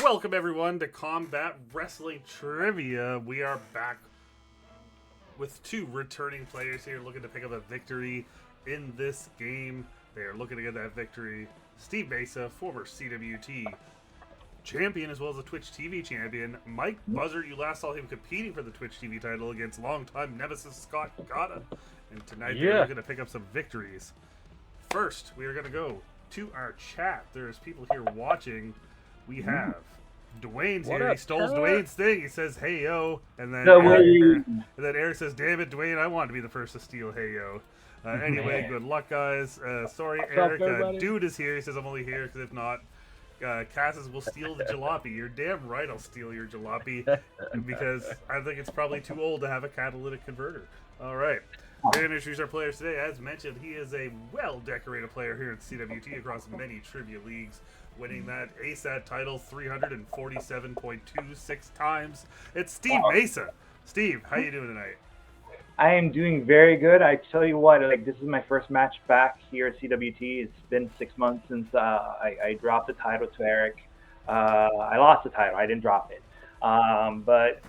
Welcome everyone to Combat Wrestling Trivia. We are back with two returning players here looking to pick up a victory in this game. They are looking to get that victory. Steve Mesa, former CWT champion as well as a Twitch TV champion. Mike Buzzard, you last saw him competing for the Twitch TV title against longtime nemesis Scott Gata. And tonight they're looking to pick up some victories. First, we are going to go to our chat. There's people here watching. We have Dwayne's here. He stole Dwayne's thing. He says, "Hey yo," and then Eric says, "Damn it, Dwayne! I wanted to be the first to steal Hey yo." Anyway, good luck, guys. Sorry, Eric. Dude is here. He says, "I'm only here because if not, Cassis will steal the jalopy." You're damn right. I'll steal your jalopy because I think it's probably too old to have a catalytic converter. All right. We're going to introduce our players today. As mentioned, he is a well-decorated player here at CWT across many trivia leagues, winning that ASAT title 347.26 times. It's Steve Mesa. Steve, how you doing tonight? I am doing very good. I tell you what, this is my first match back here at CWT. It's been 6 months since I dropped the title to Eric. I lost the title. I didn't drop it. But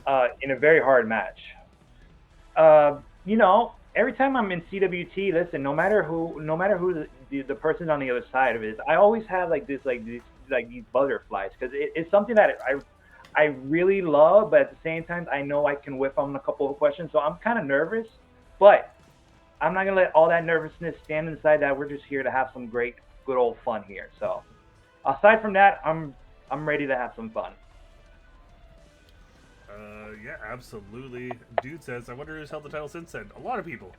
in a very hard match. Every time I'm in CWT, listen, no matter who the person on the other side of it is, I always have these butterflies because it's something that I really love, but at the same time, I know I can whiff on a couple of questions, so I'm kind of nervous, but I'm not gonna let all that nervousness stand inside. That we're just here to have some great, good old fun here. So, aside from that, I'm ready to have some fun. Yeah, absolutely. Dude says, I wonder who's held the title since then. A lot of people.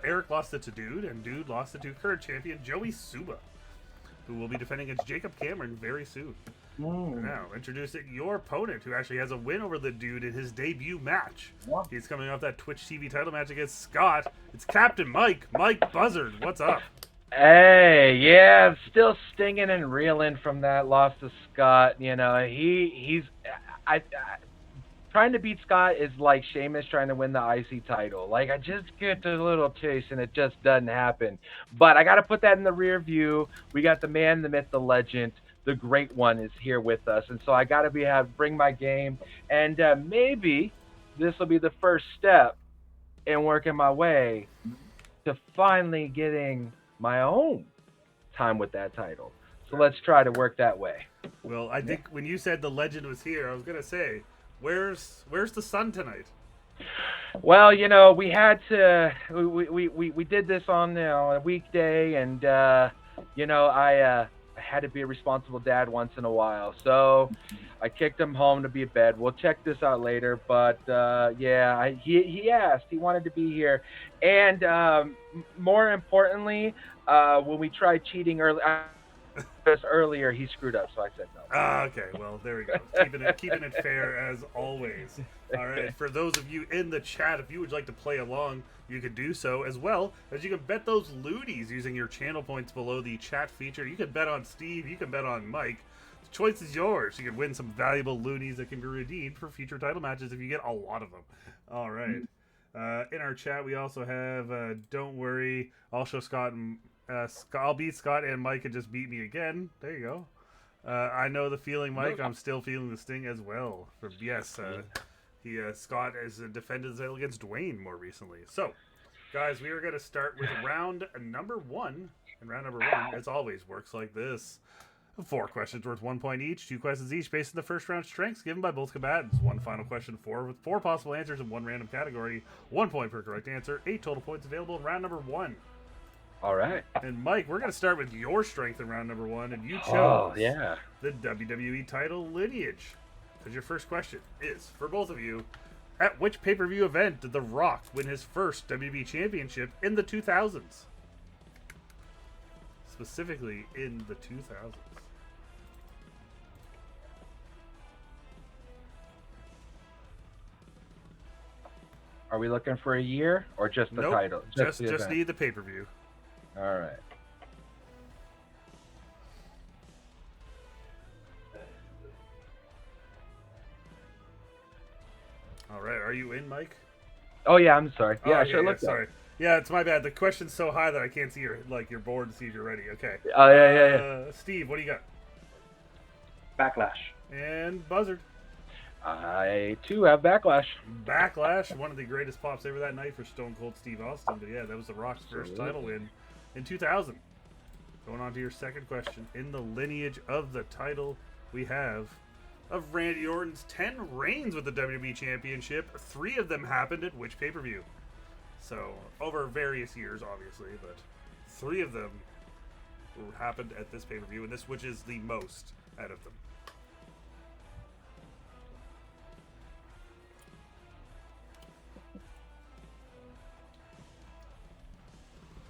Eric lost it to Dude, and Dude lost it to current champion Joey Suba, who will be defending against Jacob Cameron very soon. Now, introducing your opponent, who actually has a win over the Dude in his debut match. Yeah. He's coming off that Twitch TV title match against Scott. It's Captain Mike Buzzard. What's up? Hey, yeah, still stinging and reeling from that loss to Scott. You know, he's trying to beat Scott is like Sheamus trying to win the IC title. Like, I just get a little taste, and it just doesn't happen. But I got to put that in the rear view. We got the man, the myth, the legend, the great one is here with us. And so I got to bring my game. And maybe this will be the first step in working my way to finally getting my own time with that title. So let's try to work that way. Well, I think when you said the legend was here, I was going to say, Where's the sun tonight? Well, we had to. We did this on a weekday, and I had to be a responsible dad once in a while, so I kicked him home to be in bed. We'll check this out later, but he asked. He wanted to be here, and more importantly, when we tried cheating earlier, he screwed up, so I said no. Okay, well, there we go. Keeping it fair as always. All right, for those of you in the chat, if you would like to play along, you could do so, as well as you can bet those loonies using your channel points below the chat feature. You can bet on Steve, you can bet on Mike. The choice is yours. You can win some valuable loonies that can be redeemed for future title matches if you get a lot of them. All right. In our chat, we also have Don't Worry, I'll show Scott and I'll beat Scott and Mike and just beat me again. There you go. I know the feeling, Mike. I'm still feeling the sting as well. Scott has defended his title against Dwayne more recently. So, guys, we are going to start with round number one. And round number one, as always, works like this. 4 questions worth 1 point each. 2 questions each based on the first round strengths given by both combatants. 1 final question, 4 with 4 possible answers in 1 random category. 1 point per correct answer. 8 total points available in round number 1. All right. And Mike, we're going to start with your strength in round number 1, and you chose the WWE title lineage. Because your first question is, for both of you, at which pay-per-view event did The Rock win his first WWE championship in the 2000s? Specifically in the 2000s. Are we looking for a year or just the title? Just need the pay-per-view. All right. All right. Are you in, Mike? Oh yeah, I'm sorry. Yeah, sorry. Yeah, it's my bad. The question's so high that I can't see your board to see if you're ready. Okay. Oh yeah. Steve, what do you got? Backlash. And Buzzard. I too have Backlash. Backlash, one of the greatest pops ever that night for Stone Cold Steve Austin. But yeah, that was The Rock's first title win in 2000. Going on to your second question. In the lineage of the title, we have of Randy Orton's 10 reigns with the WWE Championship, 3 of them happened at which pay-per-view? So, over various years, obviously, but 3 of them happened at this pay-per-view, and this which is the most out of them.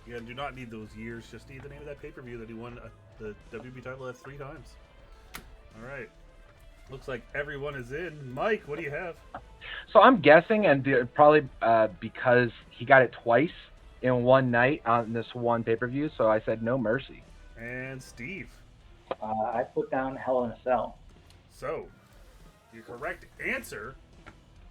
Again, do not need those years, just need the name of that pay-per-view that he won the WWE title at 3 times. All right. Looks like everyone is in. Mike, what do you have? So I'm guessing, and probably because he got it twice in one night on this one pay-per-view, so I said No Mercy. And Steve. I put down Hell in a Cell. So, your correct answer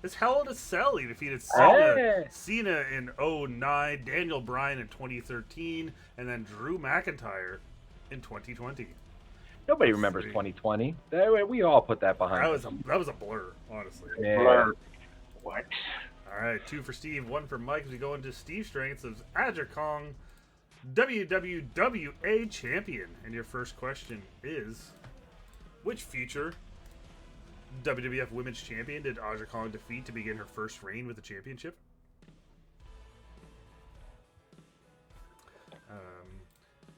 is Hell in a Cell. He defeated Cena in 2009, Daniel Bryan in 2013, and then Drew McIntyre in 2020. Nobody remembers 2020. We all put that behind us. That was a blur, honestly. Yeah. Blur. What? All right, 2 for Steve, 1 for Mike. As we go into Steve's strengths of Aja Kong, WWWA champion. And your first question is, which future WWF Women's Champion did Aja Kong defeat to begin her first reign with the championship?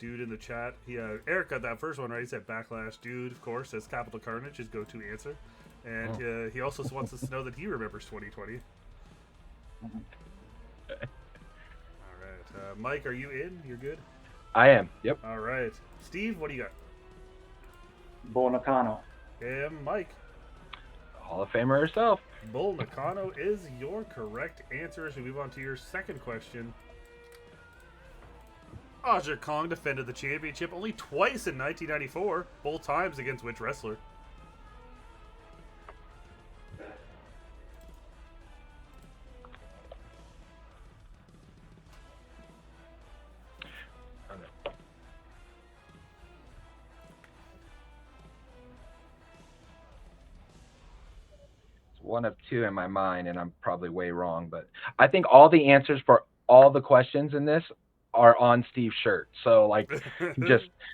Dude in the chat, Eric got that first one right. He said Backlash. Dude, of course, says Capital Carnage, his go-to answer. And he also wants us to know that he remembers 2020. All right. Mike, are you in? You're good? I am. Yep. All right. Steve, what do you got? Bull Nakano. And Mike. Hall of Famer herself. Bull Nakano is your correct answer. As we move on to your second question. Aja Kong defended the championship only twice in 1994, both times against which wrestler? It's one of 2 in my mind, and I'm probably way wrong, but I think all the answers for all the questions in this are on Steve's shirt. So like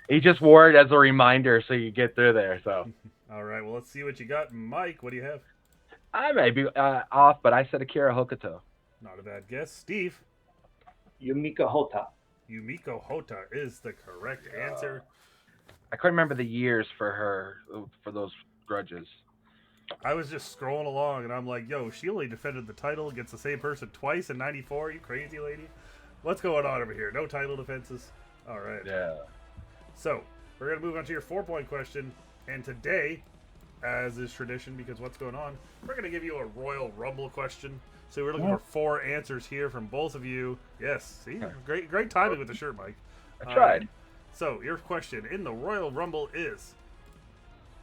he just wore it as a reminder so you get through there. So all right, well, let's see what you got. Mike, what do you have? I may be off, but I said Akira Hokuto. Not a bad guess. Steve. Yumiko Hota. Yumiko Hota is the correct answer. I couldn't remember the years for her for those grudges. I was just scrolling along and I'm like, yo, she only defended the title against the same person twice in 94. You crazy lady? What's going on over here? No title defenses? All right. Yeah. So, we're going to move on to your 4-point question. And today, as is tradition, because what's going on, we're going to give you a Royal Rumble question. So we're looking for 4 answers here from both of you. Yes. See? Great timing with the shirt, Mike. I tried. So, your question in the Royal Rumble is,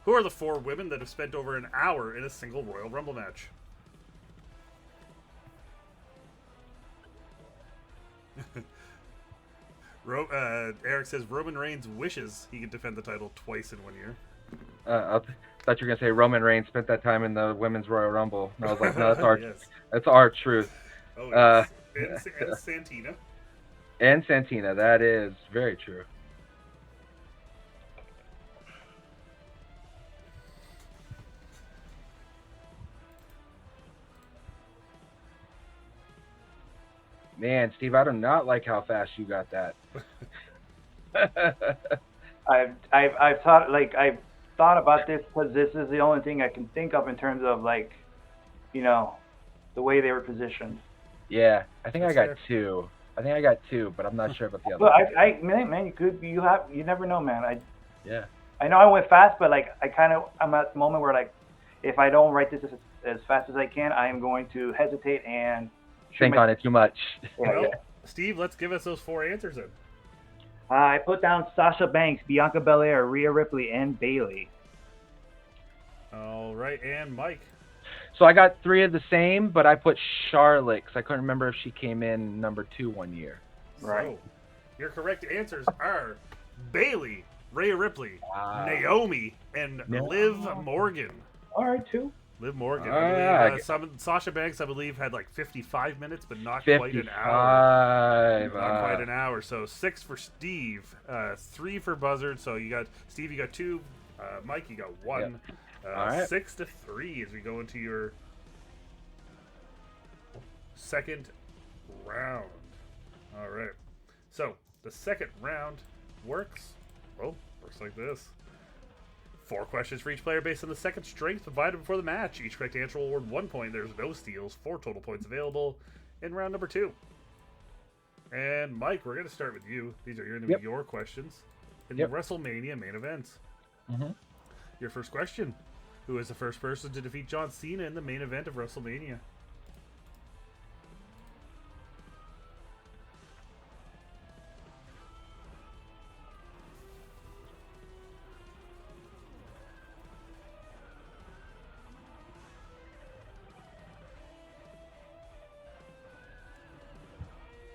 who are the 4 women that have spent over an hour in a single Royal Rumble match? Eric says Roman Reigns wishes he could defend the title twice in 1 year. I thought you were gonna say Roman Reigns spent that time in the Women's Royal Rumble. And I was like, no, that's our that's our truth. Oh, yes. And Santina. And Santina, that is very true. Man, Steve, I do not like how fast you got that. I've thought about this because this is the only thing I can think of in terms of like, you know, the way they were positioned. Yeah, I think I got 2. I think I got 2, but I'm not sure about the other. Well, man, you never know, man. Yeah. I know I went fast, but like I'm at the moment where like, if I don't write this as fast as I can, I am going to hesitate and think on it too much. Well, Steve, let's give us those 4 answers then. I put down Sasha Banks, Bianca Belair, Rhea Ripley, and Bayley. All right, and Mike. So I got 3 of the same, but I put Charlotte because I couldn't remember if she came in number 2 1 year. Right. So, your correct answers are Bayley, Rhea Ripley, Wow. Naomi, and No. Liv Morgan. All right, two. Liv Morgan. Ah, Sasha Banks, I believe, had like 55 minutes, but not 55. quite an hour. Not Wow. quite an hour. So 6 for Steve, 3 for Buzzard. So you got Steve, you got 2. Mike, you got 1. All right. 6-3 as we go into your second round. All right. So the second round works like this. 4 questions for each player based on the second strength provided before the match. Each correct answer will award 1 point. There's no steals. 4 total points available in round number 2. And Mike, we're going to start with you. These are going to be your questions in the WrestleMania main event. Mm-hmm. Your first question: who is the first person to defeat John Cena in the main event of WrestleMania?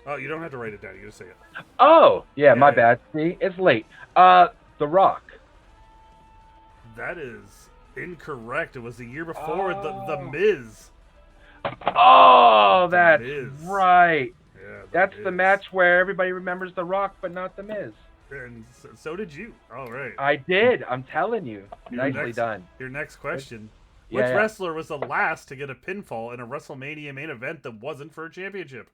Oh, you don't have to write it down. You just say it. Oh, yeah, my Yeah. bad. See, it's late. The Rock. That is incorrect. It was the year before the Oh. Miz. Oh, that's Miz. right. Yeah, That's the Miz. match where everybody remembers The Rock, but not The Miz. And so did you. All right. I did. I'm telling you. Your Nicely next- done. Your next question: Yeah, which yeah. wrestler was the last to get a pinfall in a WrestleMania main event that wasn't for a championship?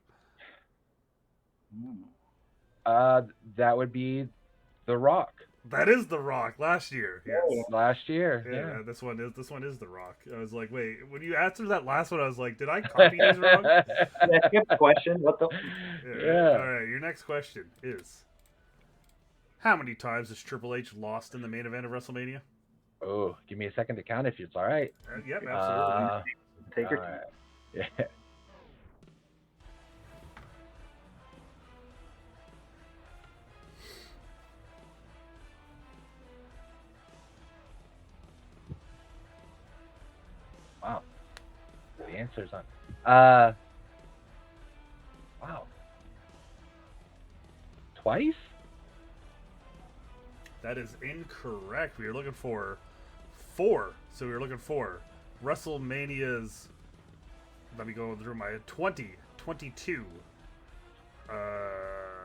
That would be The Rock. That is The Rock last year. Yes. Last year. Yeah, Yeah. this one is The Rock. I was like, wait, when you answered that last one, I was like, did I copy these wrong? Yeah, skip the question. What the? Yeah. All right. Your next question is: how many times has Triple H lost in the main event of WrestleMania? Oh, give me a second to count if it's all right. Yep, absolutely. Take your all time. right. Yeah. Wow. The answer's on. Wow. Twice? That is incorrect. We were looking for 4. So we were looking for WrestleMania's. Let me go through my 20, 22.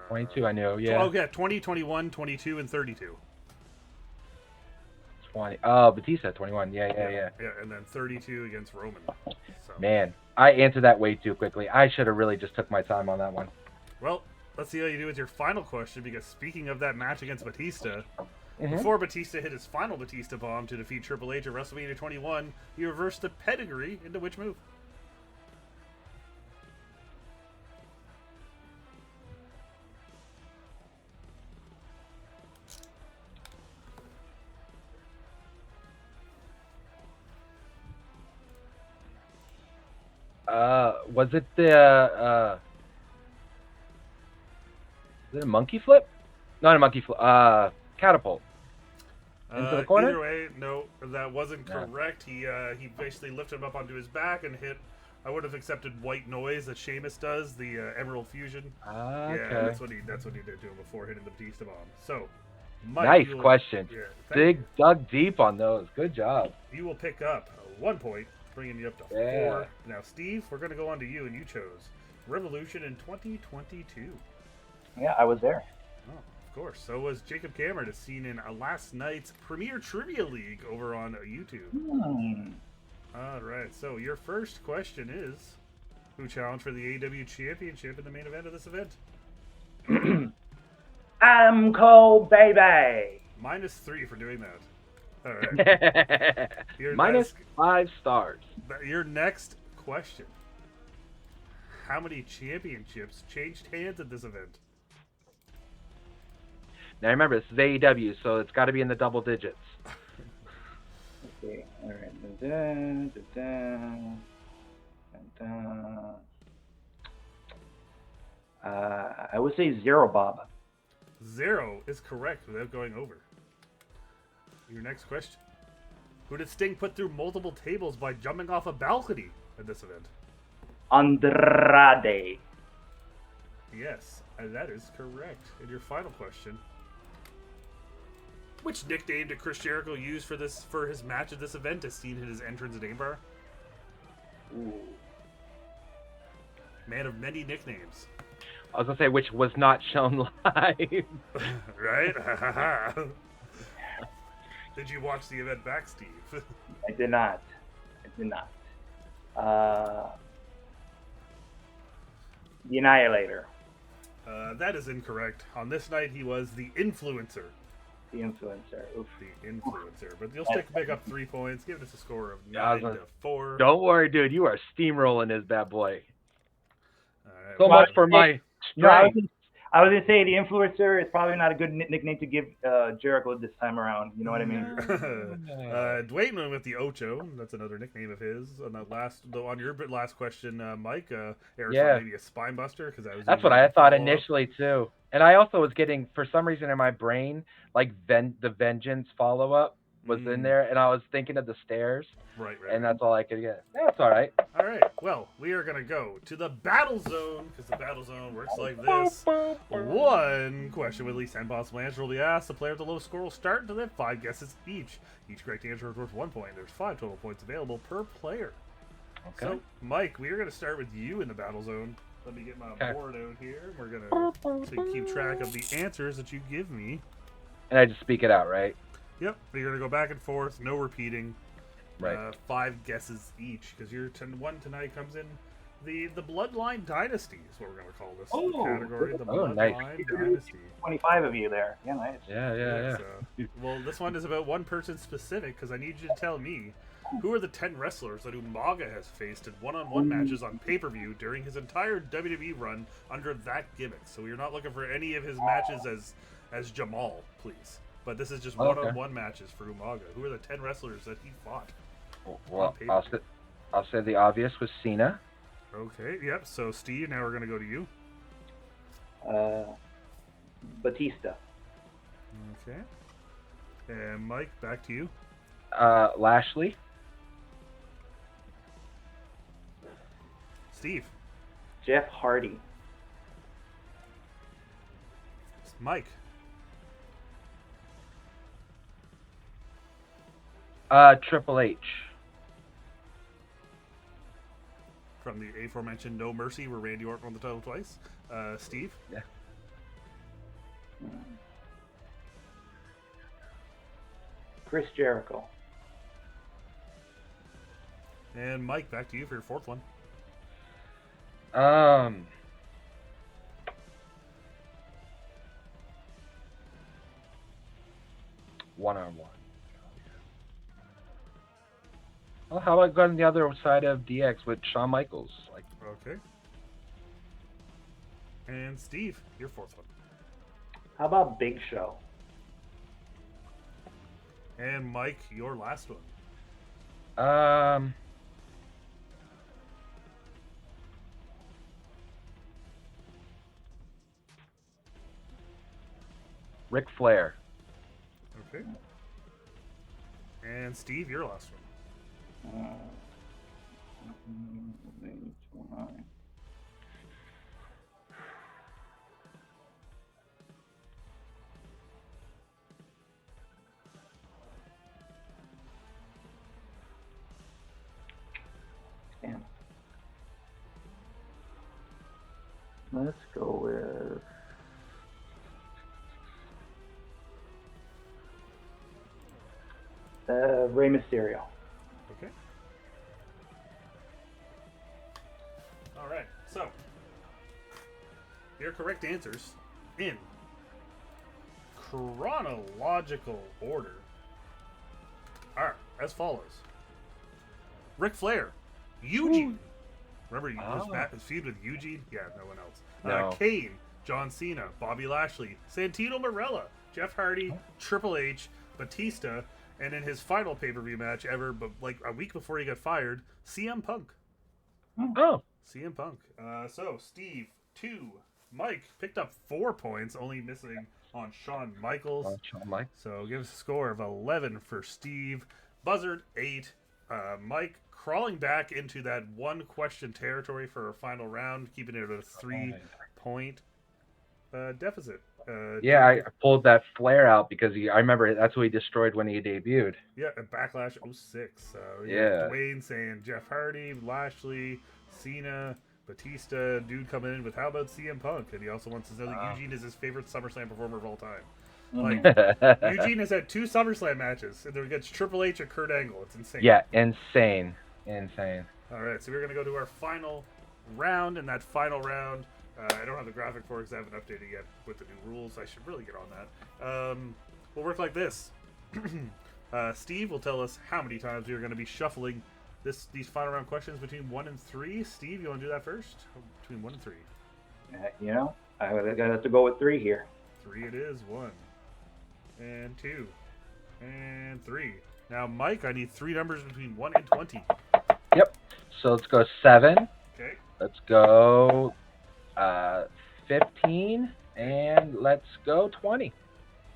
22, I know, yeah. Oh, yeah, 20, 21, 22, and 32. 20. Oh, Batista, 21. Yeah. Yeah, and then 32 against Roman. So. Man, I answered that way too quickly. I should have really just took my time on that one. Well, let's see how you do with your final question, because speaking of that match against Batista, Mm-hmm. before Batista hit his final Batista bomb to defeat Triple H at WrestleMania 21, he reversed the pedigree into which move? Was it the is it a monkey flip? Not a monkey flip. Catapult. Into the corner? Either way, no, that wasn't No. correct. He basically lifted him up onto his back and hit. I would have accepted white noise that Sheamus does, the Emerald Fusion. Okay. Yeah, that's what he did to him before hitting the Batista bomb. So, Mike, Nice you will- question. Yeah, thank Dug deep on those. Good job. you will pick up 1 point, bringing you up to 4. Yeah. Now, Steve, we're going to go on to you, and you chose Revolution in 2022. Yeah, I was there. Oh, of course. So was Jacob Cameron, as seen in last night's Premier Trivia League over on YouTube. All right. So your first question is, who challenged for the AEW Championship in the main event of this event? I'm cold, baby. -3 for doing that. All right. Your Minus next- 5 stars. Your next question. How many championships changed hands at this event? Now remember, this is AEW, so it's got to be in the double digits. Okay, all right. Dun, dun, dun, dun, dun. I would say 0, Bob. 0 is correct without going over. Your next question. Who did Sting put through multiple tables by jumping off a balcony at this event? Andrade. Yes, that is correct. And your final question. Which nickname did Chris Jericho use for his match at this event, as seen in his entrance name bar? Ooh. Man of many nicknames. I was gonna say which was not shown live. Right? Did you watch the event back, Steve? I did not. The Annihilator. That is incorrect. On this night, he was the Influencer. The Influencer. Oof. The Influencer. But you'll still pick up 3 points. Give us a score of Yeah, 9-4. Don't worry, dude. You are steamrolling this bad boy. All right, So well, much for my No, strength. I was gonna say the Influencer is probably not a good nickname to give Jericho this time around. You know what I mean? Dwayne went with the Ocho. That's another nickname of his. On your last question, Mike, Eric thought maybe a spine buster because that's what I thought initially too. And I also was getting, for some reason in my brain, like the Vengeance follow up was in there, and I was thinking of the stairs. Right. And that's all I could get. That's all right. All right. Well, we are gonna go to the battle zone because the battle zone works like this. 1 question with at least 10 possible answers will be asked. The player with the lowest score will start until they have 5 guesses each. Each correct answer is worth 1 point. There's 5 total points available per player. Okay. So, Mike, we are gonna start with you in the battle zone. Let me get my board out here. We're gonna keep track of the answers that you give me. And I just speak it out, right? Yep. We're gonna go back and forth. No repeating. Right. 5 guesses each, because your one tonight comes in the Bloodline Dynasty is what we're going to call this category. The Bloodline nice. Dynasty. 25 of you there. Yeah, nice. Yeah. Well, this one is about one person specific, because I need you to tell me who are the 10 wrestlers that Umaga has faced in one-on-one matches on pay-per-view during his entire WWE run under that gimmick. So we're not looking for any of his matches as Jamal, please. But this is just one-on-one matches for Umaga. Who are the 10 wrestlers that he fought? Well, I'll say the obvious was Cena. Okay, yep. So, Steve, now we're going to go to you. Batista. Okay. And Mike, back to you. Lashley. Steve. Jeff Hardy. Mike. Triple H. From the aforementioned No Mercy, where Randy Orton won the title twice. Steve. Yeah. Chris Jericho. And Mike, back to you for your 4th one. One-on-one. Well, how about going on the other side of DX with Shawn Michaels? Okay. And Steve, your 4th one. How about Big Show? And Mike, your last one. Ric Flair. Okay. And Steve, your last one. Damn. Let's go with Rey Mysterio. Okay. All right. So, your correct answers in chronological order are as follows: Ric Flair, Eugene. Remember his feud with Eugene? Yeah, no one else. No. Kane, John Cena, Bobby Lashley, Santino Marella, Jeff Hardy, Triple H, Batista, and in his final pay-per-view match ever, but like a week before he got fired, CM Punk. Oh. CM Punk. So, Steve, 2. Mike picked up 4 points, only missing on Shawn Michaels. So, give us a score of 11 for Steve. Buzzard, 8. Mike crawling back into that 1-question territory for our final round, keeping it at a 3-point deficit. Yeah, I pulled that flare out because I remember that's who he destroyed when he debuted. Yeah, and Backlash 06. Yeah. Dwayne saying Jeff Hardy, Lashley, Cena, Batista, dude coming in with how about CM Punk? And he also wants to know that Eugene is his favorite SummerSlam performer of all time. Like, Eugene has had 2 SummerSlam matches, and they're against Triple H and Kurt Angle. It's insane. Yeah, insane. Insane. All right, so we're going to go to our final round, and that final round, I don't have the graphic for it because I haven't updated yet with the new rules. I should really get on that. We'll work like this. Steve will tell us how many times we are going to be shuffling these final round questions between 1 and 3. Steve, you want to do that first? Between 1 and 3. You know, I have to go with 3 here. 3 it is. 1 and 2 and 3. Now, Mike, I need 3 numbers between 1 and 20. Yep. So let's go 7. Okay. Let's go 15, and let's go 20.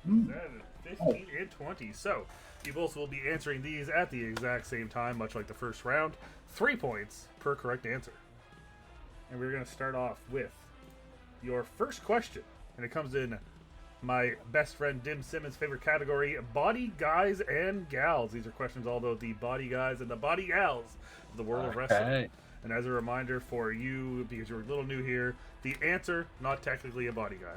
7, 15, and 20. So, you both will be answering these at the exact same time, much like the first round. 3 points per correct answer. And we're going to start off with your first question. And it comes in my best friend Dim Simmons' favorite category, body guys and gals. These are questions all about the body guys and the body gals of the world of wrestling. And as a reminder for you, because you're a little new here, the answer, not technically a body guy.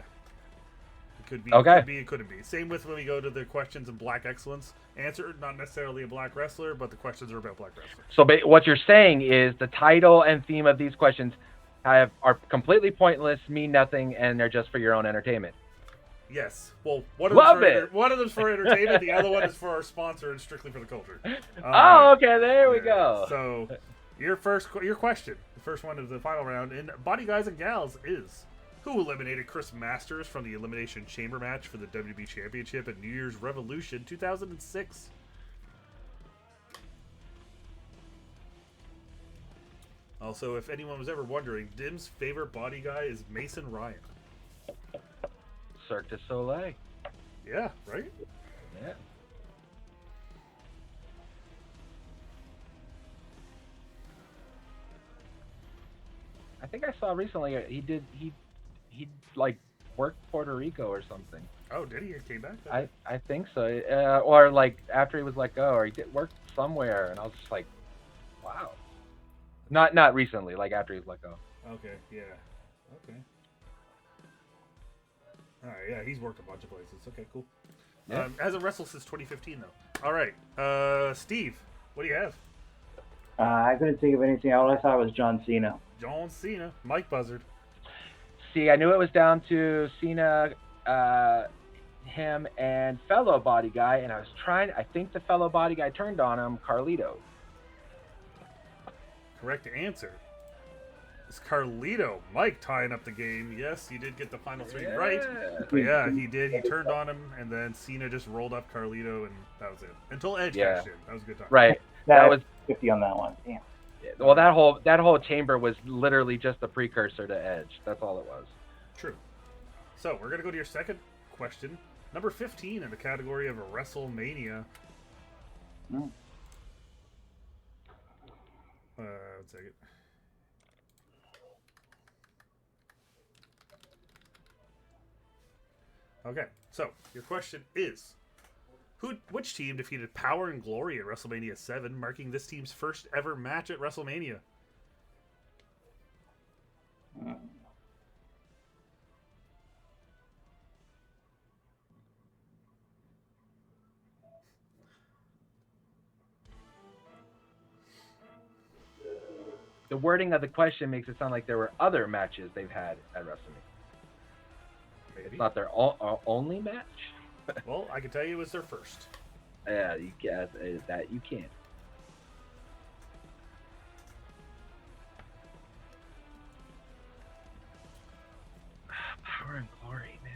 It could be, okay. It could be, it couldn't be. Same with when we go to the questions of Black Excellence. Answer, not necessarily a black wrestler, but the questions are about black wrestlers. So what you're saying is the title and theme of these questions are completely pointless, mean nothing, and they're just for your own entertainment. Yes. Well, one of them's for entertainment, the other one is for our sponsor and strictly for the culture. Okay, there we go. So, your question, the first one of the final round in Body Guys and Gals is, who eliminated Chris Masters from the Elimination Chamber match for the WWE Championship at New Year's Revolution 2006? Also, if anyone was ever wondering, Dim's favorite body guy is Mason Ryan. Cirque du Soleil. Yeah, right? Yeah. I think I saw recently he like worked Puerto Rico or something. Oh, did he? He came back? I think so. Or like after he was let go, or he did work somewhere, and I was just like, wow. Not recently, like after he was let go. Okay, yeah. Okay. All right, yeah, he's worked a bunch of places. Okay, cool. Yeah. Hasn't wrestled since 2015, though. All right, Steve, what do you have? I couldn't think of anything. All I thought was John Cena. John Cena, Mike Buzzard. See, I knew it was down to Cena, him, and fellow body guy, and I think the fellow body guy turned on him, Carlito. Correct answer. It's Carlito. Mike tying up the game. Yes, you did get the final 3 right. But yeah, he did. He turned on him, and then Cena just rolled up Carlito, and that was it. Until Edge cashed in. That was a good time. Right. That was 50 on that one. Damn. Well, that whole chamber was literally just a precursor to Edge. That's all it was. True. So we're gonna go to your second question, number 15 in the category of a WrestleMania. Mm. 1 second. Okay, so your question is, which team defeated Power and Glory at WrestleMania 7, marking this team's first ever match at WrestleMania? The wording of the question makes it sound like there were other matches they've had at WrestleMania. Maybe. It's not their only match. Well, I can tell you it was their first. Yeah, you guess that you can't. Power and Glory, man.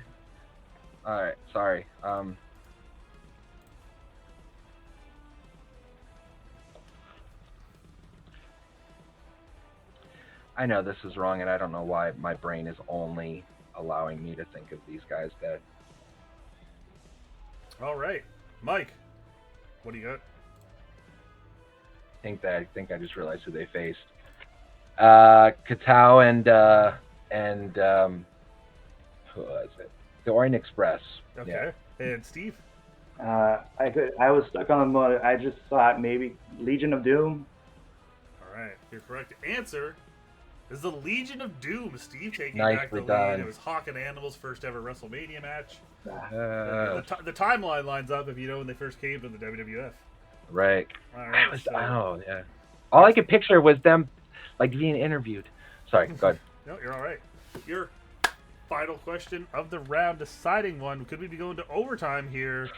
All right, sorry. I know this is wrong, and I don't know why my brain is only allowing me to think of these guys dead. All right, Mike, what do you got? I think I just realized who they faced. Katao and who was it? The Orient Express. Okay. And Steve? I was stuck on the mud. I just thought maybe Legion of Doom. All right. Your correct answer is the Legion of Doom. Steve taking back the Nicely lead. done. It was Hawk and Animal's first ever WrestleMania match. The Yeah. timeline lines up if you know when they first came to the WWF. Right. All right. Oh, yeah. All I could picture was them, like, being interviewed. Sorry, go ahead. No, you're all right. Your final question of the round, deciding one. Could we be going to overtime here,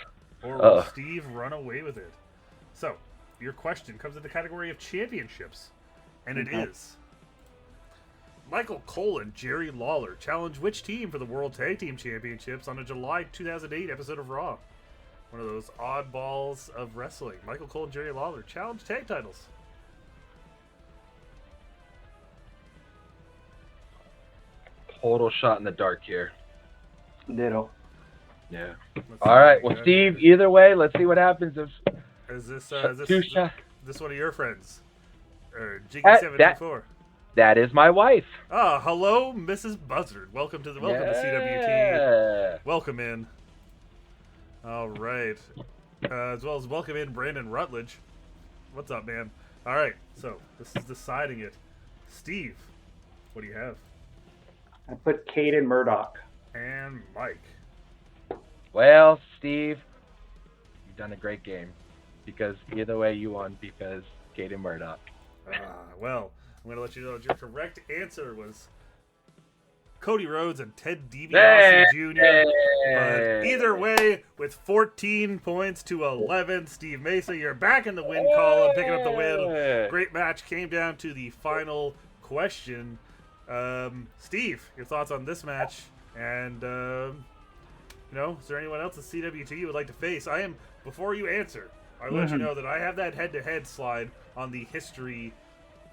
or will Steve run away with it? So, your question comes in the category of championships, and it is: Michael Cole and Jerry Lawler challenge which team for the World Tag Team Championships on a July 2008 episode of Raw? One of those oddballs of wrestling. Michael Cole and Jerry Lawler challenge tag titles. Total shot in the dark here. Ditto. Yeah. Let's see All right. what Well, we got. Steve, either way, let's see what happens. If Is this this one of your friends? Or Jiggy724? that is my wife. Ah, hello, Mrs. Buzzard. Welcome to CWT. Yeah. Welcome in. All right. As well as welcome in Brandon Rutledge. What's up, man? All right. So this is deciding it. Steve, what do you have? I put Caden Murdoch. And Mike. Well, Steve, you've done a great game because either way you won because Caden Murdoch. Well, I'm going to let you know that your correct answer was Cody Rhodes and Ted DiBiase Jr. But either way, with 14 points to 11, Steve Mesa, you're back in the win column, picking up the win. Great match. Came down to the final question. Steve, your thoughts on this match? And, is there anyone else at CWT you would like to face? Before you answer, I'll let you know that I have that head-to-head slide on the history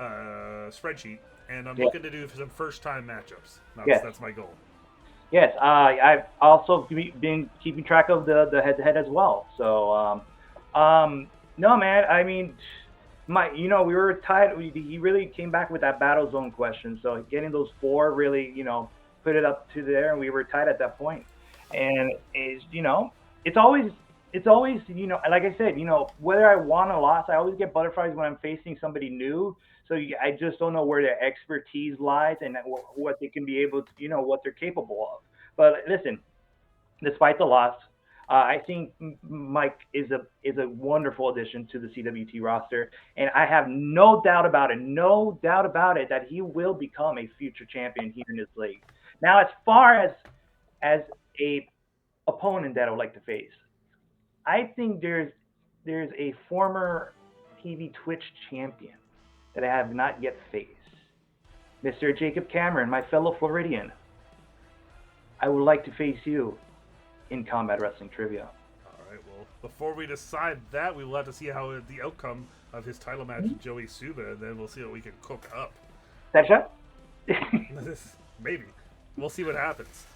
spreadsheet, and I'm looking to do some first-time matchups. That's my goal. Yes, I've also been keeping track of the head-to-head as well. So, no, man, I mean, we were tied. He really came back with that battle zone question. So getting those 4 really, put it up to there, and we were tied at that point. And it's always, like I said, whether I won or lost, I always get butterflies when I'm facing somebody new. So I just don't know where their expertise lies and what they can be able to, what they're capable of. But listen, despite the loss, I think Mike is a wonderful addition to the CWT roster, and I have no doubt about it, that he will become a future champion here in this league. Now, as far as a opponent that I would like to face, I think there's a former TV Twitch champion that I have not yet faced, Mr. Jacob Cameron, my fellow Floridian. I would like to face you in Combat Wrestling Trivia. All right, well, before we decide that, we will have to see how the outcome of his title match with Joey Suba, and then we'll see what we can cook up. That shot? Maybe. We'll see what happens.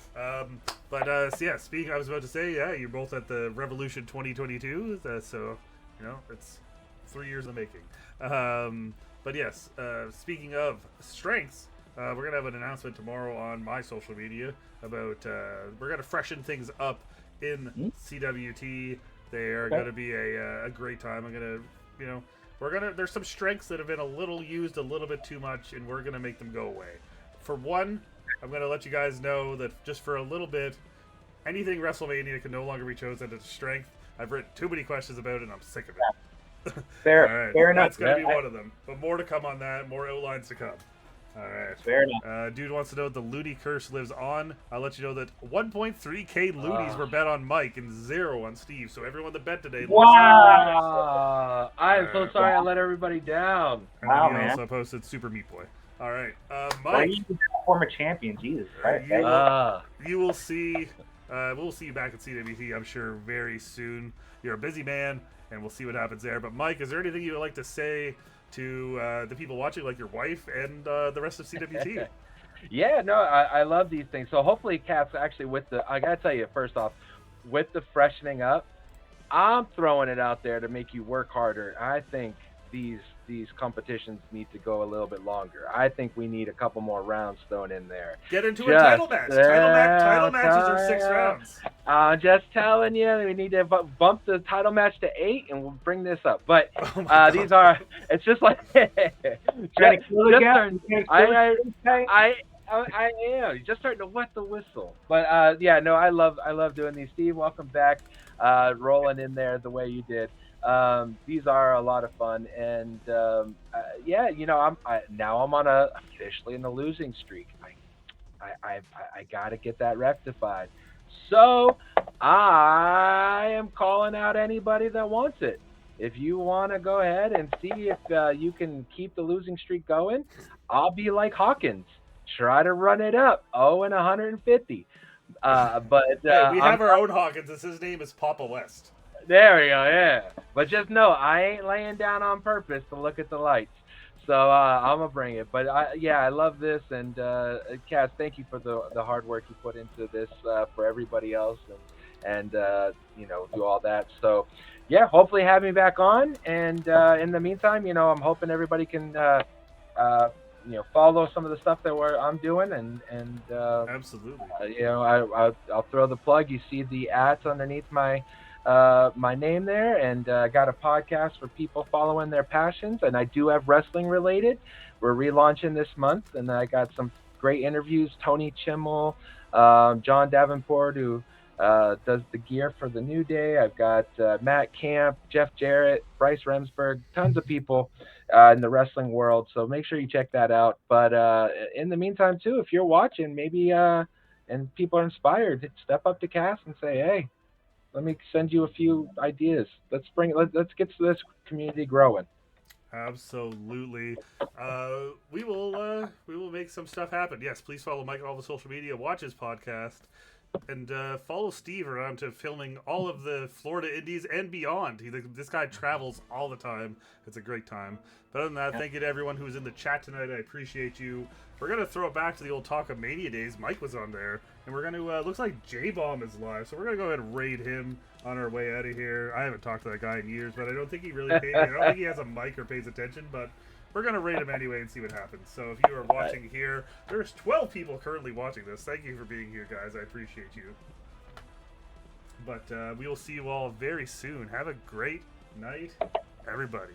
Speaking, I was about to say, you're both at the Revolution 2022, so, it's 3 years in the making. But yes, speaking of strengths, we're going to have an announcement tomorrow on my social media about, we're going to freshen things up in CWT. They are going to be a great time. I'm going to, there's some strengths that have been a little used a little bit too much, and we're going to make them go away. For one, I'm going to let you guys know that just for a little bit, anything WrestleMania can no longer be chosen as a strength. I've written too many questions about it, and I'm sick of it. Fair enough. That's going to be one of them. But more to come on that. More outlines to come. All right. Fair enough. Dude wants to know if the Ludi curse lives on. I'll let you know that 1.3k Ludis were bet on Mike and 0 on Steve. So everyone that bet today. Wow! I'm so sorry I let everybody down. And wow, he man. also posted Super Meat Boy. All right, Mike. Well, he's a former champion, Jesus Christ. You will see. We'll see you back at CWT, I'm sure, very soon. You're a busy man, and we'll see what happens there. But Mike, is there anything you would like to say to the people watching, like your wife and the rest of CWT? Yeah, no, I love these things. So hopefully, Caps, actually, I gotta tell you, first off, with the freshening up, I'm throwing it out there to make you work harder. I think these these competitions need to go a little bit longer. I think we need a couple more rounds thrown in there. Get into a title match. Title matches are 6 rounds. I'm just telling you, we need to bump the title match to 8, and we'll bring this up. But these are, it's just like, trying to kill the guy. I am. You're just starting to wet the whistle. But yeah, no, I love doing these. Steve, welcome back. Rolling in there the way you did. These are a lot of fun, and yeah, you know, I'm officially in a losing streak. I gotta get that rectified. So I am calling out anybody that wants it. If you want to go ahead and see if you can keep the losing streak going, I'll be like Hawkins. Try to run it up. 0-150. But hey, we have our own Hawkins. His name is Papa West. There we go, yeah. But just know, I ain't laying down on purpose to look at the lights. So I'm going to bring it. But yeah, I love this. And Cass, thank you for the hard work you put into this for everybody else and you know, do all that. So yeah, hopefully have me back on. And in the meantime, you know, I'm hoping everybody can you know, follow some of the stuff that I'm doing, and absolutely. You know, I'll throw the plug. You see the ads underneath my name there, and I got a podcast for people following their passions, and I do have wrestling related. We're relaunching this month, and I got some great interviews. Tony Chimmel, John Davenport, who does the gear for the New Day. I've got Matt Camp, Jeff Jarrett, Bryce Remsburg, tons of people in the wrestling world. So make sure you check that out. But in the meantime, too, if you're watching, maybe and people are inspired, step up to Cass and say, hey, let me send you a few ideas. Let's get this community growing. Absolutely. We will make some stuff happen. Yes, please follow Mike on all the social media, watch his podcast, and follow Steve around to filming all of the Florida Indies and beyond. This guy travels all the time. It's a great time. But other than that, thank you to everyone who was in the chat tonight. I appreciate you. We're going to throw it back to the old Talk-O-Mania days. Mike was on there. And we're going to, looks like J-Bomb is live. So we're going to go ahead and raid him on our way out of here. I haven't talked to that guy in years, but I don't think he really pays. I don't think he has a mic or pays attention, but we're going to raid him anyway and see what happens. So if you are watching here, there's 12 people currently watching this. Thank you for being here, guys. I appreciate you. But we will see you all very soon. Have a great night, everybody.